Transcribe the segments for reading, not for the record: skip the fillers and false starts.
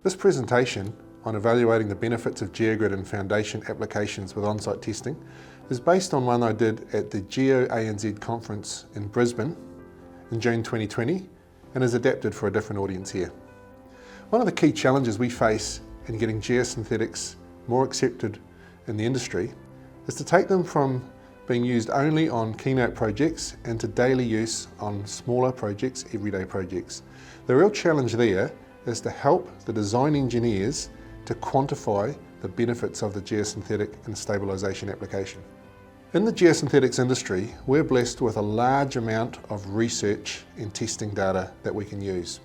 This presentation on evaluating the benefits of Geogrid and foundation applications with on-site testing is based on one I did at the GeoANZ conference in Brisbane in June 2020 and is adapted for a different audience here. One of the key challenges we face in getting geosynthetics more accepted in the industry is to take them from being used only on keynote projects and to daily use on smaller projects, everyday projects. The real challenge there is to help the design engineers to quantify the benefits of the geosynthetic and stabilisation application. In the geosynthetics industry, we're blessed with a large amount of research and testing data that we can use.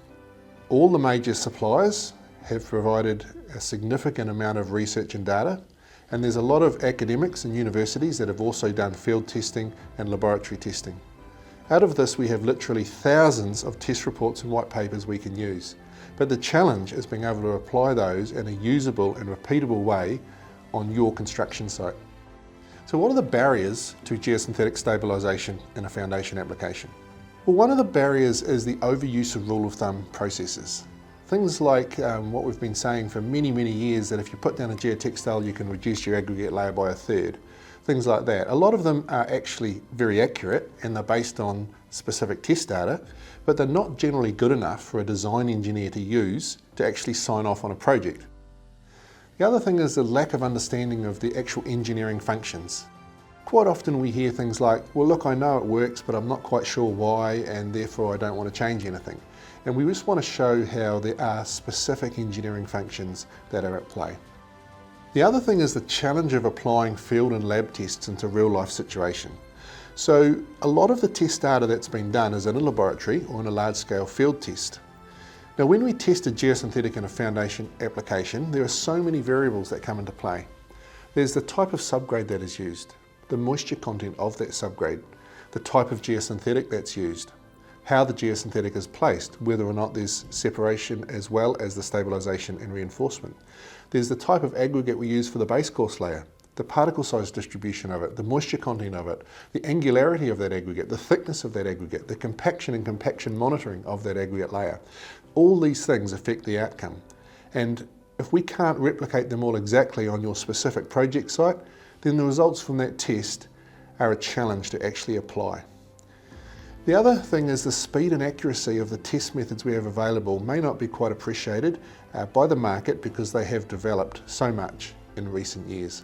All the major suppliers have provided a significant amount of research and data, and there's a lot of academics and universities that have also done field testing and laboratory testing. Out of this, we have literally thousands of test reports and white papers we can use. But the challenge is being able to apply those in a usable and repeatable way on your construction site. So what are the barriers to geosynthetic stabilisation in a foundation application? Well, one of the barriers is the overuse of rule of thumb processes. Things like what we've been saying for many, many years, that if you put down a geotextile, you can reduce your aggregate layer by a third. Things like that. A lot of them are actually very accurate and they're based on specific test data, but they're not generally good enough for a design engineer to use to actually sign off on a project. The other thing is the lack of understanding of the actual engineering functions. Quite often we hear things like, well look, I know it works, but I'm not quite sure why, and therefore I don't want to change anything. And we just want to show how there are specific engineering functions that are at play. The other thing is the challenge of applying field and lab tests into real life situation. So a lot of the test data that's been done is in a laboratory or in a large scale field test. Now when we test a geosynthetic in a foundation application, there are so many variables that come into play. There's the type of subgrade that is used, the moisture content of that subgrade, the type of geosynthetic that's used, how the geosynthetic is placed, whether or not there's separation as well as the stabilisation and reinforcement. There's the type of aggregate we use for the base course layer, the particle size distribution of it, the moisture content of it, the angularity of that aggregate, the thickness of that aggregate, the compaction and compaction monitoring of that aggregate layer. All these things affect the outcome. And if we can't replicate them all exactly on your specific project site, then the results from that test are a challenge to actually apply. The other thing is the speed and accuracy of the test methods we have available may not be quite appreciated by the market because they have developed so much in recent years.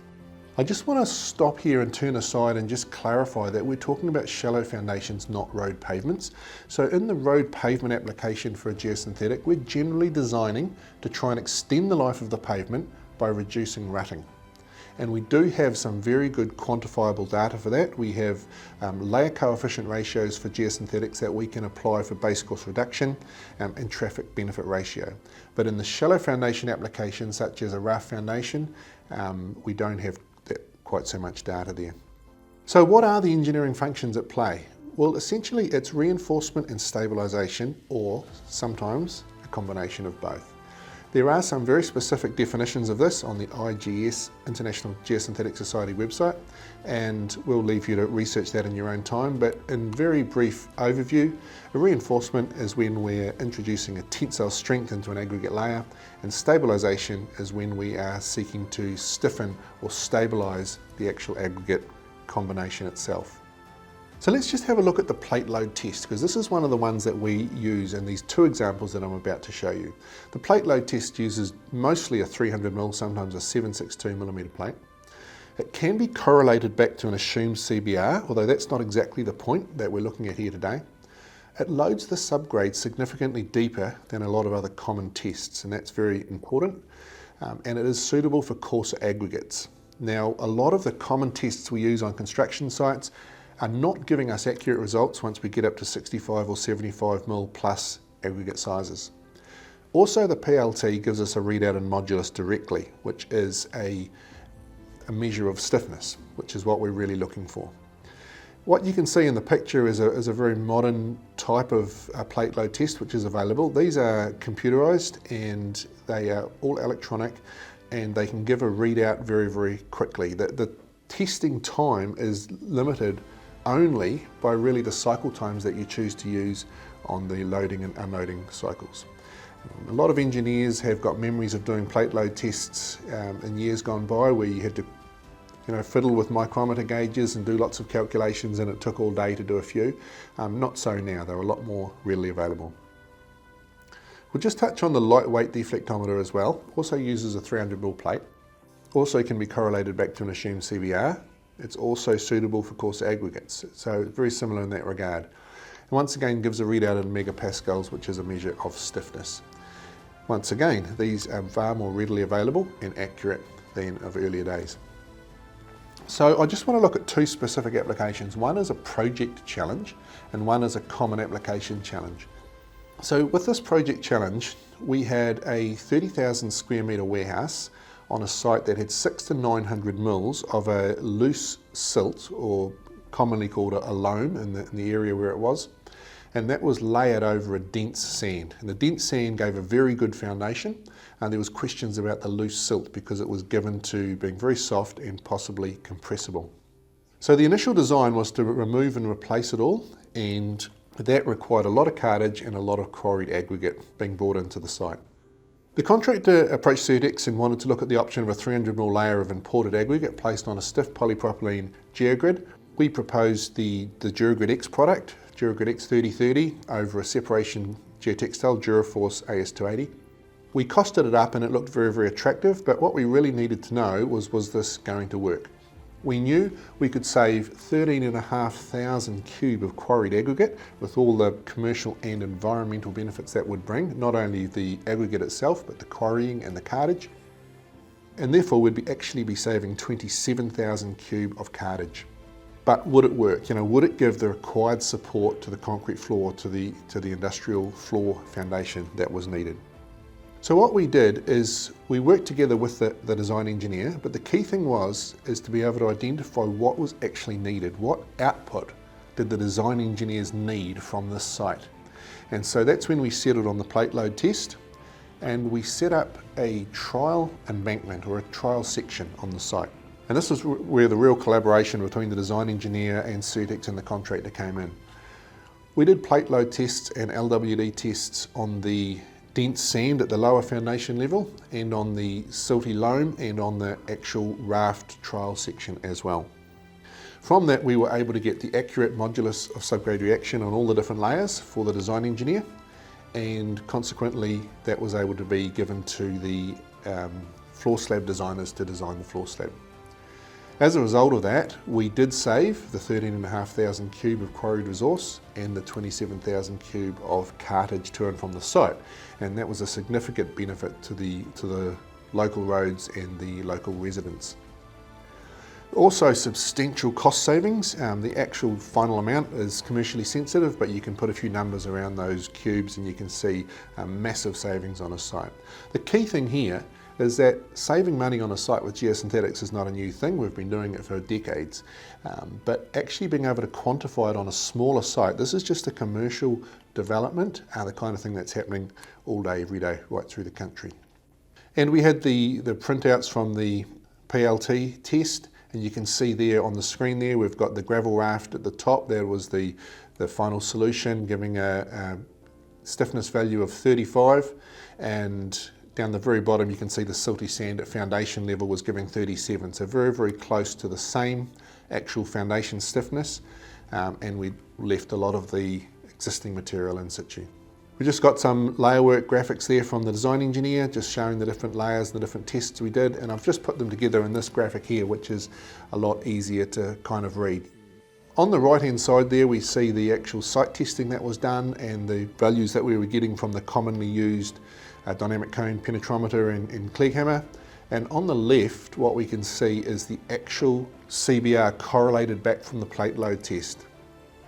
I just want to stop here and turn aside and just clarify that we're talking about shallow foundations, not road pavements. So in the road pavement application for a geosynthetic, we're generally designing to try and extend the life of the pavement by reducing rutting. And we do have some very good quantifiable data for that. We have layer coefficient ratios for geosynthetics that we can apply for base course reduction and traffic benefit ratio. But in the shallow foundation applications, such as a rough foundation, we don't have quite so much data there. So what are the engineering functions at play? Well, essentially it's reinforcement and stabilisation, or sometimes a combination of both. There are some very specific definitions of this on the IGS, International Geosynthetic Society website, and we'll leave you to research that in your own time, but in very brief overview, a reinforcement is when we're introducing a tensile strength into an aggregate layer, and stabilisation is when we are seeking to stiffen or stabilise the actual aggregate combination itself. So let's just have a look at the plate load test, because this is one of the ones that we use in these two examples that I'm about to show you. The plate load test uses mostly a 300mm, sometimes a 762mm plate. It can be correlated back to an assumed CBR, although that's not exactly the point that we're looking at here today. It loads the subgrade significantly deeper than a lot of other common tests, and that's very important. And it is suitable for coarser aggregates. Now, a lot of the common tests we use on construction sites are not giving us accurate results once we get up to 65 or 75mm plus aggregate sizes. Also, the PLT gives us a readout in modulus directly, which is a measure of stiffness, which is what we're really looking for. What you can see in the picture is a very modern type of plate load test which is available. These are computerized and they are all electronic, and they can give a readout very, very quickly. The testing time is limited only by really the cycle times that you choose to use on the loading and unloading cycles. A lot of engineers have got memories of doing plate load tests in years gone by where you had to fiddle with micrometer gauges and do lots of calculations, and it took all day to do a few. Not so now, they're a lot more readily available. We'll just touch on the lightweight deflectometer as well. Also uses a 300mm plate. Also can be correlated back to an assumed CBR. It's also suitable for coarse aggregates, so very similar in that regard. And once again gives a readout in megapascals, which is a measure of stiffness. Once again, these are far more readily available and accurate than of earlier days. So I just want to look at two specific applications. One is a project challenge and one is a common application challenge. So with this project challenge, we had a 30,000 square metre warehouse on a site that had 600 to 900 mils of a loose silt, or commonly called a loam in the area where it was. And that was layered over a dense sand. And the dense sand gave a very good foundation. And there was questions about the loose silt because it was given to being very soft and possibly compressible. So the initial design was to remove and replace it all, and that required a lot of cartage and a lot of quarried aggregate being brought into the site. The contractor approached Cirtex and wanted to look at the option of a 300mm layer of imported aggregate placed on a stiff polypropylene Geogrid. We proposed the Geogrid X product, Geogrid X 3030, over a separation geotextile Duraforce AS280. We costed it up and it looked very, very attractive, but what we really needed to know was this going to work? We knew we could save 13,500 cube of quarried aggregate with all the commercial and environmental benefits that would bring, not only the aggregate itself, but the quarrying and the cartage. And therefore we'd actually be saving 27,000 cube of cartage. But would it work? Would it give the required support to the concrete floor, to the industrial floor foundation that was needed? So what we did is we worked together with the design engineer, but the key thing is to be able to identify what was actually needed. What output did the design engineers need from this site? And so that's when we settled on the plate load test, and we set up a trial embankment or a trial section on the site. And this is where the real collaboration between the design engineer and Cirtex and the contractor came in. We did plate load tests and LWD tests on the dense sand at the lower foundation level, and on the silty loam, and on the actual raft trial section as well. From that we were able to get the accurate modulus of subgrade reaction on all the different layers for the design engineer, and consequently that was able to be given to the floor slab designers to design the floor slab. As a result of that, we did save the 13,500 cube of quarried resource and the 27,000 cube of cartage to and from the site, and that was a significant benefit to the local roads and the local residents. Also substantial cost savings. The actual final amount is commercially sensitive, but you can put a few numbers around those cubes and you can see massive savings on a site. The key thing here is that saving money on a site with geosynthetics is not a new thing. We've been doing it for decades, but actually being able to quantify it on a smaller site, this is just a commercial development, the kind of thing that's happening all day, every day, right through the country. And we had the printouts from the PLT test, and you can see there on the screen there, we've got the gravel raft at the top. There was the final solution, giving a stiffness value of 35, and down the very bottom you can see the silty sand at foundation level was giving 37, so very, very close to the same actual foundation stiffness, and we left a lot of the existing material in situ. We just got some layer work graphics there from the design engineer, just showing the different layers, the different tests we did, and I've just put them together in this graphic here, which is a lot easier to kind of read. On the right hand side there we see the actual site testing that was done and the values that we were getting from the commonly used dynamic cone penetrometer and Klieghammer. And on the left what we can see is the actual CBR correlated back from the plate load test.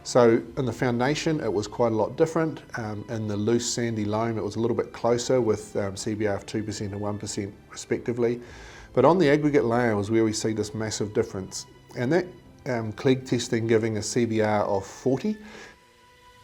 So in the foundation it was quite a lot different. In the loose sandy loam it was a little bit closer with CBR of 2% and 1% respectively. But on the aggregate layer was where we see this massive difference. And that Klieg testing giving a CBR of 40.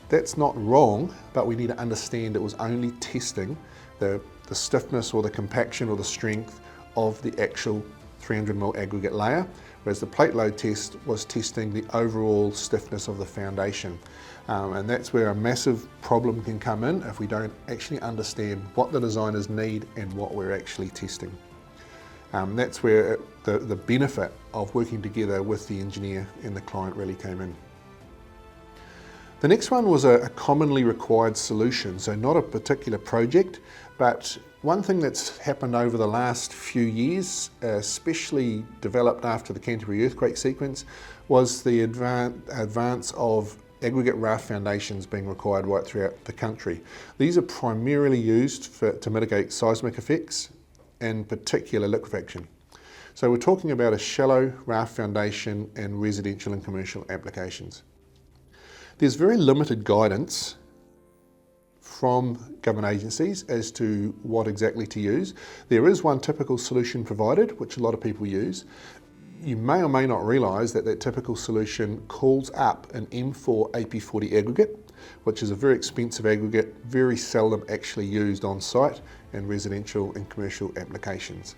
That's not wrong, but we need to understand it was only testing the stiffness or the compaction or the strength of the actual 300mm aggregate layer. whereas the plate load test was testing the overall stiffness of the foundation. And that's where a massive problem can come in if we don't actually understand what the designers need and what we're actually testing. That's where the benefit of working together with the engineer and the client really came in. The next one was a commonly required solution, so not a particular project, but one thing that's happened over the last few years, especially developed after the Canterbury earthquake sequence, was the advance of aggregate raft foundations being required right throughout the country. These are primarily used to mitigate seismic effects, in particular liquefaction. So we're talking about a shallow raft foundation in residential and commercial applications. There's very limited guidance from government agencies as to what exactly to use. There is one typical solution provided, which a lot of people use. You may or may not realise that that typical solution calls up an M4 AP40 aggregate, which is a very expensive aggregate, very seldom actually used on site in residential and commercial applications.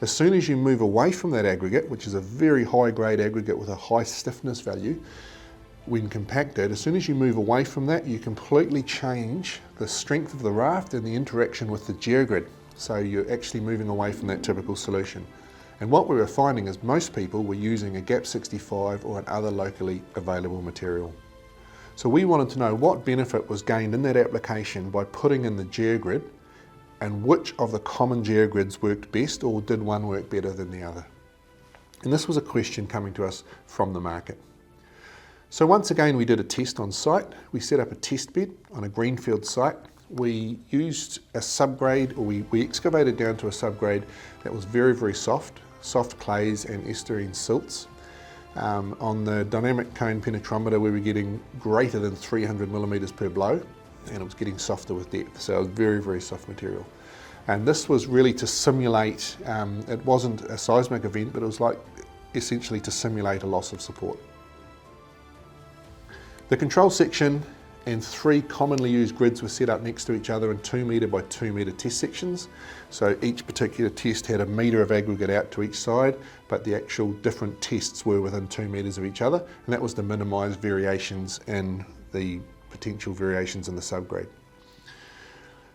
As soon as you move away from that aggregate, which is a very high grade aggregate with a high stiffness value, when compacted, as soon as you move away from that, you completely change the strength of the raft and the interaction with the geogrid. So you're actually moving away from that typical solution. And what we were finding is most people were using a GAP 65 or another locally available material. So we wanted to know what benefit was gained in that application by putting in the geogrid, and which of the common geogrids worked best, or did one work better than the other? And this was a question coming to us from the market. So once again, we did a test on site. We set up a test bed on a greenfield site. We used a subgrade, or we excavated down to a subgrade that was very, very soft clays and estuarine silts. On the dynamic cone penetrometer, we were getting greater than 300 millimeters per blow, and it was getting softer with depth. So it was very, very soft material. And this was really to simulate, it wasn't a seismic event, but it was like essentially to simulate a loss of support. The control section and 3 commonly used grids were set up next to each other in 2 metre by 2 metre test sections. So each particular test had a metre of aggregate out to each side, but the actual different tests were within 2 metres of each other, and that was to minimise variations in the potential variations in the subgrade.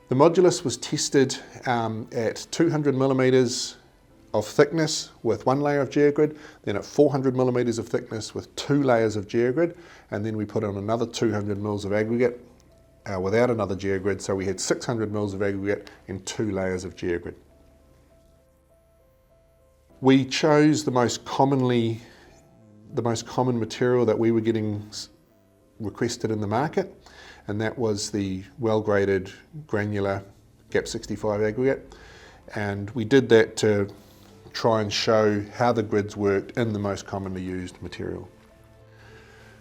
The modulus was tested at 200 millimetres of thickness with 1 layer of geogrid, then at 400 millimeters of thickness with 2 layers of geogrid, and then we put on another 200 mils of aggregate without another geogrid, so we had 600 mils of aggregate and 2 layers of geogrid. We chose the most common material that we were getting requested in the market, and that was the well-graded granular GAP 65 aggregate, and we did that to try and show how the grids worked in the most commonly used material.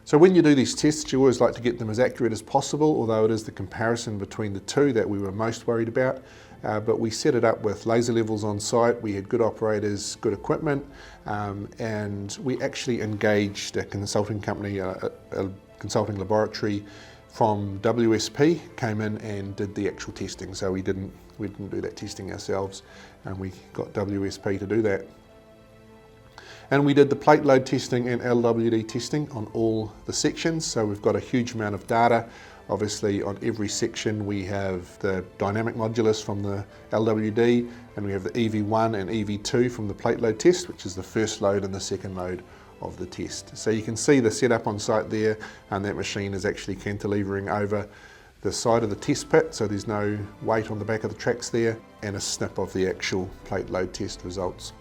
So when you do these tests, you always like to get them as accurate as possible, although it is the comparison between the two that we were most worried about. But we set it up with laser levels on site, we had good operators, good equipment, and we actually engaged a consulting company, a consulting laboratory from WSP, came in and did the actual testing. So we didn't do that testing ourselves, and we got WSP to do that. And we did the plate load testing and LWD testing on all the sections, so we've got a huge amount of data. Obviously on every section we have the dynamic modulus from the LWD, and we have the EV1 and EV2 from the plate load test, which is the first load and the second load of the test. So you can see the setup on site there, and that machine is actually cantilevering over the side of the test pit, so there's no weight on the back of the tracks there, and a snip of the actual plate load test results.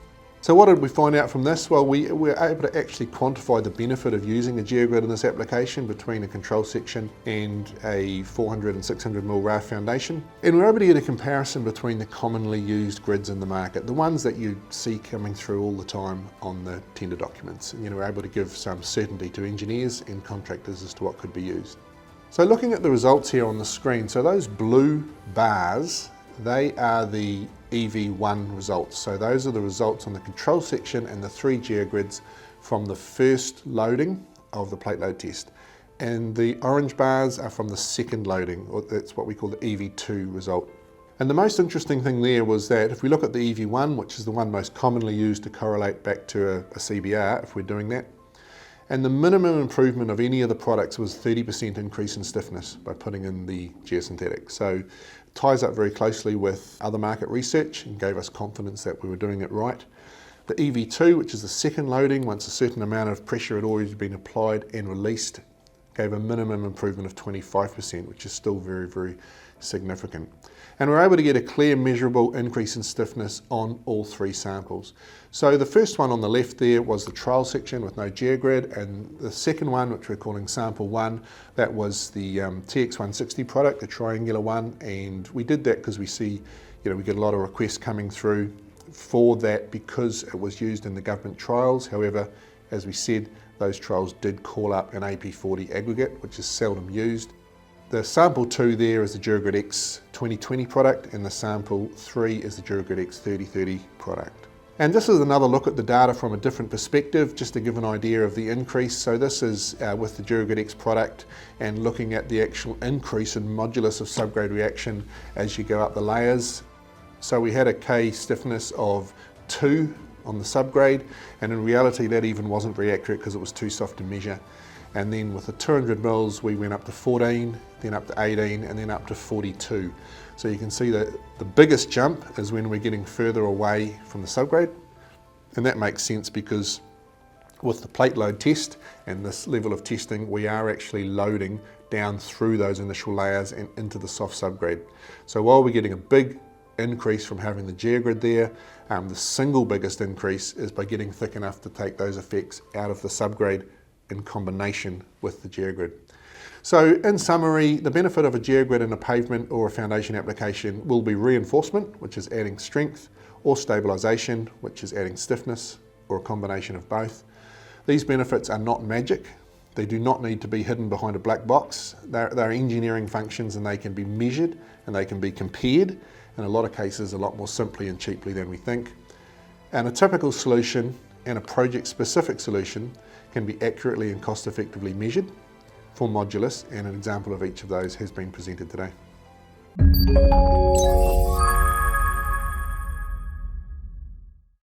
So what did we find out from this? Well, we were able to actually quantify the benefit of using a geogrid in this application between a control section and a 400 and 600 mil raft foundation. And we're able to get a comparison between the commonly used grids in the market, the ones that you see coming through all the time on the tender documents. And we're able to give some certainty to engineers and contractors as to what could be used. So looking at the results here on the screen, so those blue bars, they are the EV1 results. So those are the results on the control section and the 3 geogrids from the first loading of the plate load test. And the orange bars are from the second loading, or that's what we call the EV2 result. And the most interesting thing there was that if we look at the EV1, which is the one most commonly used to correlate back to a CBR, if we're doing that, and the minimum improvement of any of the products was 30% increase in stiffness by putting in the geosynthetic. So it ties up very closely with other market research and gave us confidence that we were doing it right. The EV2, which is the second loading, once a certain amount of pressure had already been applied and released, gave a minimum improvement of 25%, which is still very, very significant. And we're able to get a clear measurable increase in stiffness on all three samples. So the first one on the left there was the trial section with no Geogrid, and the second one, which we're calling sample 1, that was the TX160 product, the triangular one, and we did that because we see, we get a lot of requests coming through for that because it was used in the government trials. However, as we said, those trials did call up an AP40 aggregate, which is seldom used. The sample 2 there is the Geogrid X 2020 product, and the sample 3 is the Geogrid X 3030 product. And this is another look at the data from a different perspective, just to give an idea of the increase. So this is with the Geogrid X product and looking at the actual increase in modulus of subgrade reaction as you go up the layers. So we had a K stiffness of 2 on the subgrade, and in reality that even wasn't very accurate because it was too soft to measure. And then with the 200 mils we went up to 14, then up to 18, and then up to 42. So you can see that the biggest jump is when we're getting further away from the subgrade, and that makes sense because with the plate load test and this level of testing, we are actually loading down through those initial layers and into the soft subgrade. So while we're getting a big increase from having the Geogrid there, the single biggest increase is by getting thick enough to take those effects out of the subgrade in combination with the Geogrid. So in summary, the benefit of a Geogrid in a pavement or a foundation application will be reinforcement, which is adding strength, or stabilisation, which is adding stiffness, or a combination of both. These benefits are not magic. They do not need to be hidden behind a black box. They're engineering functions, and they can be measured and they can be compared, in a lot of cases a lot more simply and cheaply than we think. And a typical solution and a project-specific solution can be accurately and cost-effectively measured for modulus, and an example of each of those has been presented today.